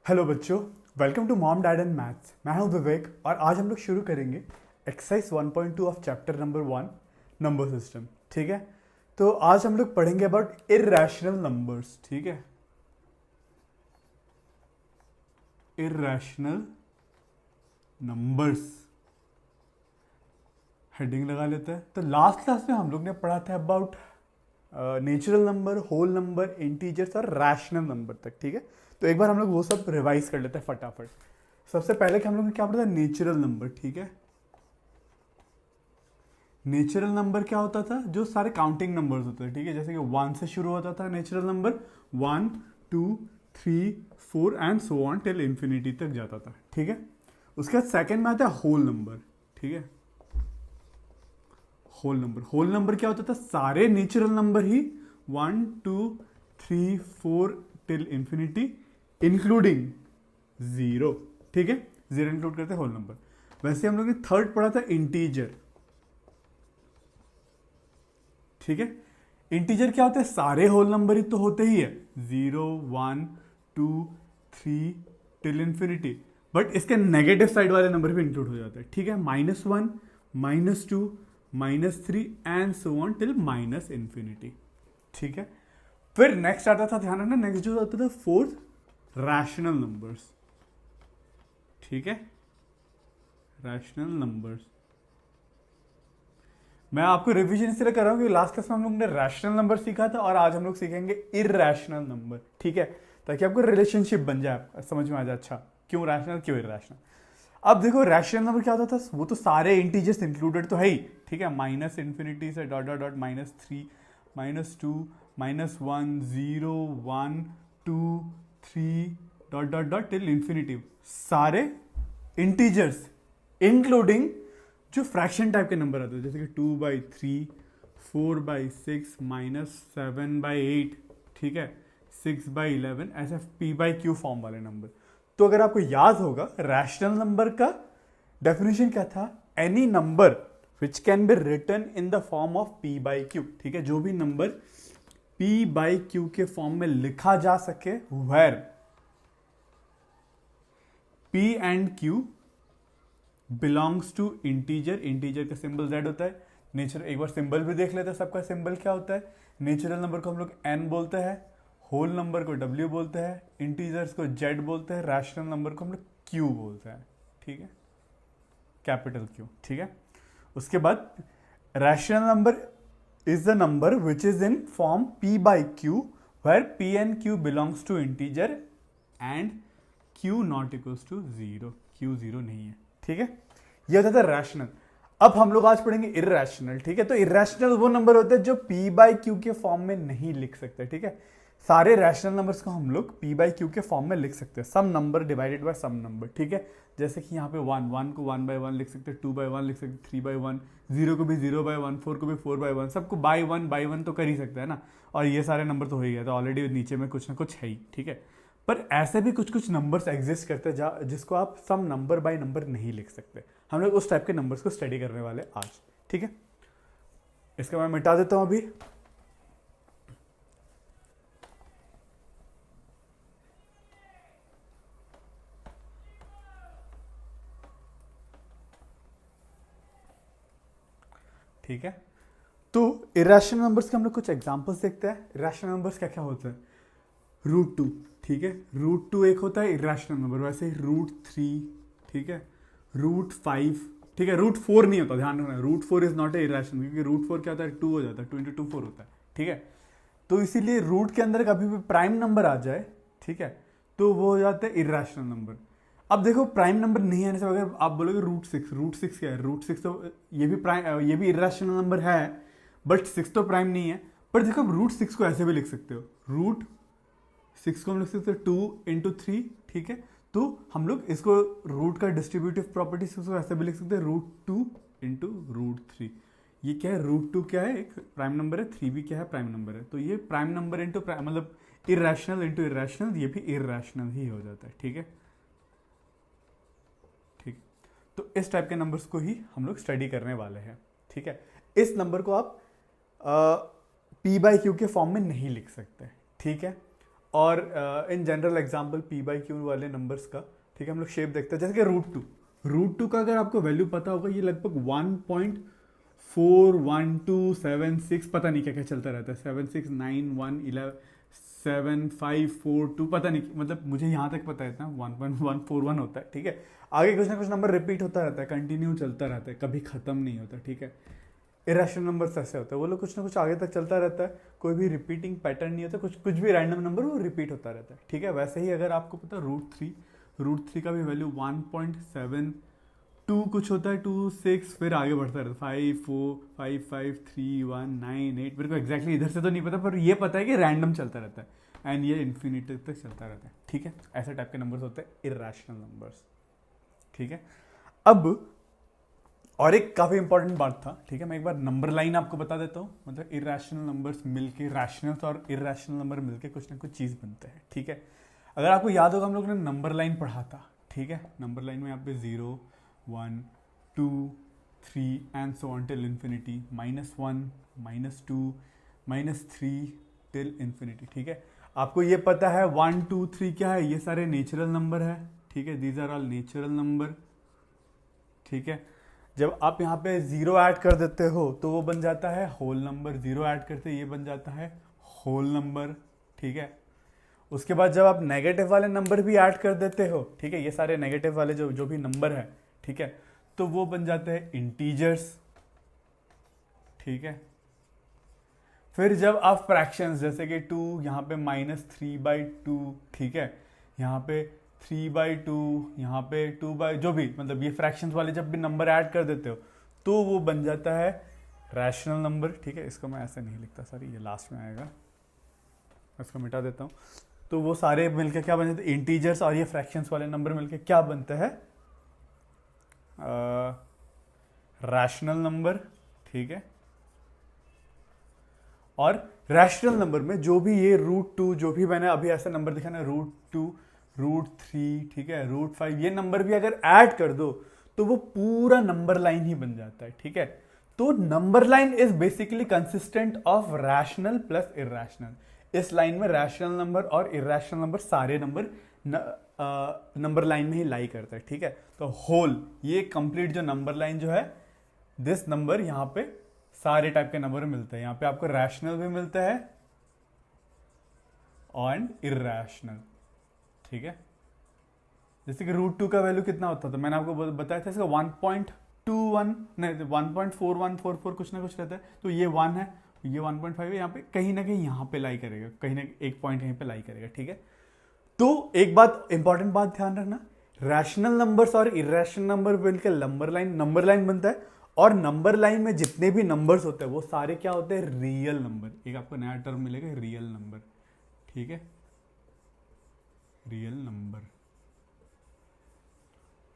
Hello बच्चों, welcome to mom dad and maths. मैं हूं विवेक और आज हम लोग शुरू करेंगे exercise 1.2 of chapter number 1 number system. ठीक है, तो आज हम लोग पढ़ेंगे अबाउट इर्रेशनल नंबर्स। ठीक है, इर्रेशनल नंबर्स हेडिंग लगा लेते हैं। तो लास्ट क्लास में हम लोग ने पढ़ा था about natural number, whole number, integers और रैशनल नंबर तक। ठीक है, तो एक बार हम लोग वो सब रिवाइज कर लेते हैं फटाफट। सबसे पहले कि हम लोग ने क्या पढ़ा था, नेचुरल नंबर। ठीक है, नेचुरल नंबर क्या होता था, जो सारे काउंटिंग नंबर्स होते थे। ठीक है, जैसे कि 1 से शुरू होता था natural number, 1 2 3 4 and so on till infinity तक जाता था। ठीक है, उसके बाद सेकंड में आता है होल नंबर। ठीक है, होल नंबर क्या होता था, सारे नेचुरल नंबर ही 1 2 3 4 टिल इंफिनिटी इंक्लूडिंग जीरो। ठीक है, जीरो इंक्लूड करते हैं होल नंबर। वैसे हम लोग ने थर्ड पढ़ा था इंटीजर। ठीक है, इंटीजर क्या होते हैं, सारे होल नंबर ही तो होते ही है, 0 1 2 3 टिल इंफिनिटी, बट इसके नेगेटिव साइड वाले नंबर भी इंक्लूड हो जाते हैं। ठीक है, -1 -2 -3 and so on till minus infinity. ठीक है, फिर नेक्स्ट आता था, ध्यान रखना, नेक्स्ट जो आता था फोर्थ, रैशनल नंबर्स। ठीक है, रैशनल नंबर्स। मैं आपको रिवीजन इसलिए कर रहा हूं कि लास्ट क्लास में हम लोग ने रैशनल नंबर सीखा था और आज हम लोग सीखेंगे इरैशनल नंबर। ठीक है, ताकि आपको रिलेशनशिप बन जाए, समझ में आ जाए अच्छा क्यों रैशनल क्यों इरैशनल। अब देखो, रैशनल नंबर क्या होता था, वो तो सारे इंटीजर्स इंक्लूडेड तो है ही। ठीक है, माइनस इन्फिनिटी से dot dot dot -3 -2 -1 0 1 2 3 dot dot dot till infinity, सारे इंटीजर्स इंक्लूडिंग जो फ्रैक्शन टाइप के नंबर आते हैं, जैसे कि 2/3 4/6 -7/8। ठीक है, 6/11, ऐसे p/q फॉर्म वाले नंबर। तो अगर आपको याद होगा, रैशनल नंबर का डेफिनेशन क्या था, any number which can be written in the form of p/q। ठीक है, जो भी नंबर p/q के फॉर्म में लिखा जा सके, where p and q belongs to integer. Integer का सिंबल z होता है। नेचर, एक बार सिंबल भी देख लेते हैं, सबका सिंबल क्या होता है। नेचुरल नंबर को हम लोग n बोलते हैं, होल नंबर को w बोलते हैं, इंटीजर्स को z बोलते हैं, रैशनल नंबर को हम लोग q बोलते हैं। ठीक है, कैपिटल Q। ठीक है, उसके बाद rational number is the number which is in form p/q where p and q belongs to integer and q not equals to 0, q 0 नहीं है। ठीक है, ये होता था रैशनल। अब हम लोग आज पढ़ेंगे इरैशनल। ठीक है, तो इरैशनल वो नंबर होते हैं जो p/q के फॉर्म में नहीं लिख सकते। ठीक है, सारे रैशनल नंबर्स को हम लोग p/q के फॉर्म में लिख सकते हैं, some number divided by some number. ठीक है, जैसे कि यहाँ पे 1 को 1/1 लिख सकते हैं, 2/1 लिख सकते हैं, 3/1, 0 को भी 0/1, 4 को भी 4/1, सबको बाय वन तो कर ही सकते हैं ना। और ये सारे नंबर तो हो ही गया, तो ऑलरेडी नीचे में कुछ ना कुछ है ही। ठीक है, पर ऐसे भी कुछ कुछ नंबर्स एग्जिस्ट करते हैं जिसको आप सम नंबर बाय नंबर नहीं लिख सकते। हम लोग उस टाइप के नंबर्स को स्टडी करने वाले आज। ठीक है, इसका मैं मिटा देता हूं अभी। ठीक है, तो इरेशनल नंबर्स के हम लोग कुछ एग्जांपल्स देखते हैं। इरेशनल नंबर्स क्या क्या होते हैं, √2। ठीक है, √2 एक होता है इरेशनल नंबर, वैसे ही √3। ठीक है, √5। ठीक है, √4 नहीं होता, ध्यान रखना, √4 इज नॉट ए इरेशनल, क्योंकि √4 क्या होता है, 2 हो जाता है, 2 × 2 4 होता है। ठीक है, तो इसीलिए रूट के अंदर कभी भी प्राइम नंबर आ जाए, ठीक है, तो वो हो जाता है इरेशनल नंबर। अब देखो, प्राइम नंबर नहीं आने से अगर आप बोलोगे √6 क्या है, √6 तो ये भी प्राइम, ये भी इरेशनल नंबर है, बट 6 तो प्राइम नहीं है। पर देखो, आप √6 को ऐसे भी लिख सकते हो, √6 को हम लिख सकते हो 2 × 3। ठीक है, तो हम लोग इसको रूट का डिस्ट्रीब्यूटिव प्रॉपर्टी से ऐसे भी लिख सकते हैं, √2 × √3। ये क्या है, √2 क्या है, एक प्राइम नंबर है, 3 भी क्या है, प्राइम नंबर है। तो ये प्राइम नंबर इंटू मतलब इरेशनल इंटू इरेशनल, ये भी इरेशनल ही हो जाता है। ठीक है, ठीक, तो इस टाइप के नंबर्स को ही हम लोग स्टडी करने वाले हैं। ठीक है, इस नंबर को आप p/q के फॉर्म में नहीं लिख सकते। ठीक है, और in general example P by Q वाले नंबर्स का, ठीक है, हम लोग शेप देखते हैं। जैसे कि रूट टू का अगर आपको वैल्यू पता होगा, ये लगभग 1.41276, पता नहीं क्या क्या चलता रहता है, 769111 7542, पता नहीं, मतलब मुझे यहाँ तक पता है इतना 1.141 होता है, ठीक है। आगे कुछ ना कुछ नंबर रिपीट होता रहता है, कंटिन्यू चलता रहता है, कभी खत्म नहीं होता, ठीक है। इरेशनल नंबर ऐसे होता है, वो लोग कुछ ना कुछ आगे तक चलता रहता है, कोई भी रिपीटिंग पैटर्न नहीं होता, कुछ भी रैंडम नंबर वो रिपीट होता रहता है, ठीक है। वैसे ही अगर आपको पता रूट थ्री का भी वैल्यू 1.72 कुछ होता है, 26, फिर आगे बढ़ता रहता है 5 4 5 5 3 1 9 8, मेरे को एग्जैक्टली इधर से तो नहीं पता, पर ये पता है कि रैंडम चलता रहता है एंड ये इन्फिनिटी तक चलता रहता है, ठीक है। ऐसे टाइप के नंबर्स होते हैं इरेशनल नंबर्स, ठीक है। अब और एक काफी इंपॉर्टेंट बात था, ठीक है, मैं एक बार नंबर लाइन आपको बता देता हूँ। मतलब इरेशनल नंबर्स मिलके, रैशनल्स और इरेशनल नंबर मिलके कुछ ना कुछ चीज बनते हैं, ठीक है। अगर आपको याद होगा हम लोग ने नंबर लाइन पढ़ा था, ठीक है। नंबर लाइन में यहाँ पे 0 1 2 3 and so on till infinity, -1 -2 -3 till infinity, ठीक है। आपको ये पता है 1 2 3 क्या है, ये सारे नेचुरल नंबर है, ठीक है, these are all natural number, ठीक है। जब आप यहाँ पे 0 ऐड कर देते हो तो वो बन जाता है होल नंबर, 0 ऐड करते ये बन जाता है होल नंबर, ठीक है। उसके बाद जब आप नेगेटिव वाले नंबर भी ऐड कर देते हो, ठीक है, ये सारे नेगेटिव वाले जो भी नंबर है, ठीक है, तो वो बन जाते हैं इंटीजर्स, ठीक है। फिर जब आप फ्रैक्शंस जैसे कि 2 यहाँ पे -3/2, ठीक है, यहाँ पे 3/2, यहाँ पे 2 जो भी, मतलब ये फ्रैक्शंस वाले जब भी नंबर ऐड कर देते हो तो वो बन जाता है रैशनल नंबर, ठीक है। इसको मैं ऐसे नहीं लिखता, सॉरी, ये लास्ट में आएगा, इसको मिटा देता हूँ। तो वो सारे मिलकर क्या बन जाते हैं, इंटीजर्स, और ये फ्रैक्शंस वाले नंबर मिलकर क्या बनते हैं, रैशनल नंबर, ठीक है। और रैशनल नंबर में जो भी ये √2, जो भी मैंने अभी ऐसा नंबर दिखा ना, √2 √3, ठीक है, √5, ये नंबर भी अगर ऐड कर दो तो वो पूरा नंबर लाइन ही बन जाता है, ठीक है। तो number line is basically consistent of rational plus irrational. इस लाइन में रैशनल नंबर और इरेशनल नंबर सारे नंबर नंबर लाइन में ही लाई करता है, ठीक है। तो होल ये कंप्लीट जो नंबर लाइन जो है, दिस नंबर, यहाँ पे सारे टाइप के नंबर मिलते हैं। यहाँ पे आपको रैशनल भी मिलता है और इरेशनल, ठीक है। जैसे कि √2 का वैल्यू कितना होता था, मैंने आपको बताया था, इसका 1.21 नहीं 1.4144 कुछ ना कुछ रहता है, तो ये 1 है, ये 1.5 है, यहाँ पे कहीं ना कहीं यहाँ पे लाई करेगा, कहीं ना एक पॉइंट यहीं पे लाई करेगा, ठीक है। तो एक बात, इंपॉर्टेंट बात ध्यान रखना, रैशनल नंबर्स और इरेशनल नंबर मिलकर नंबर लाइन बनता है, और नंबर लाइन में जितने भी नंबर्स होते हैं वो सारे क्या होते हैं, रियल नंबर। एक आपको नया टर्म मिलेगा, रियल नंबर, ठीक है, रियल नंबर।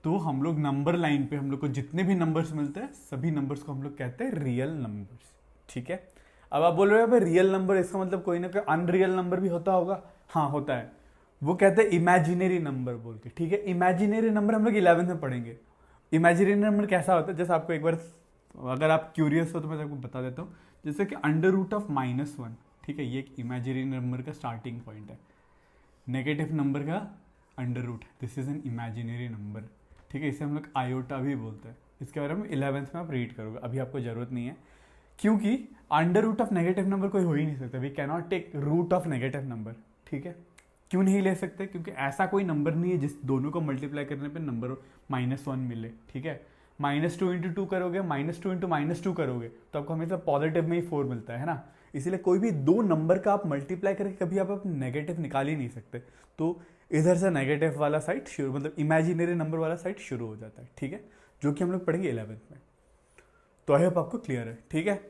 तो हम लोग नंबर लाइन पे हम लोग को जितने भी नंबर्स मिलते हैं, सभी नंबर्स को हम लोग कहते हैं रियल नंबर्स, ठीक है। अब आप बोल रहे हो रियल नंबर, इसका मतलब कोई ना कोई अनरियल नंबर भी होता होगा, हाँ होता है, वो कहते हैं इमेजिनरी नंबर बोल के, ठीक है। इमेजिनरी नंबर हम लोग 11th में पढ़ेंगे। इमेजिनरी नंबर कैसा होता है, जैसे आपको एक बार, अगर आप क्यूरियस हो तो मैं आपको बता देता हूँ। जैसे कि √1, ठीक है, ये एक इमेजिनरी नंबर का स्टार्टिंग पॉइंट है। नेगेटिव नंबर का √, this is an imaginary number, ठीक है। इसे हम लोग आयोटा भी बोलते हैं। इसके बारे में 11th में आप रीड करोगे, अभी आपको जरूरत नहीं है, क्योंकि √ऑफ नेगेटिव नंबर कोई हो ही नहीं सकता। We cannot take root of negative number, ठीक है। क्यों नहीं ले सकते, क्योंकि ऐसा कोई नंबर नहीं है जिस दोनों को मल्टीप्लाई करने पे नंबर -1 मिले, ठीक है। -2 × 2 करोगे, -2 × -2 करोगे तो आपको हमेशा पॉजिटिव में ही 4 मिलता है ना। इसीलिए कोई भी दो नंबर का आप मल्टीप्लाई करके कभी आप नेगेटिव निकाल ही नहीं सकते। तो इधर से नेगेटिव वाला साइड शुरू, मतलब इमेजिनरी नंबर वाला साइड शुरू हो जाता है, ठीक है, जो कि हम लोग पढ़ेंगे 11th में। तो आई होप आपको क्लियर है, ठीक है।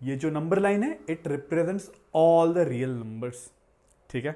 ये जो नंबर लाइन है, it represents all the real numbers, ठीक है।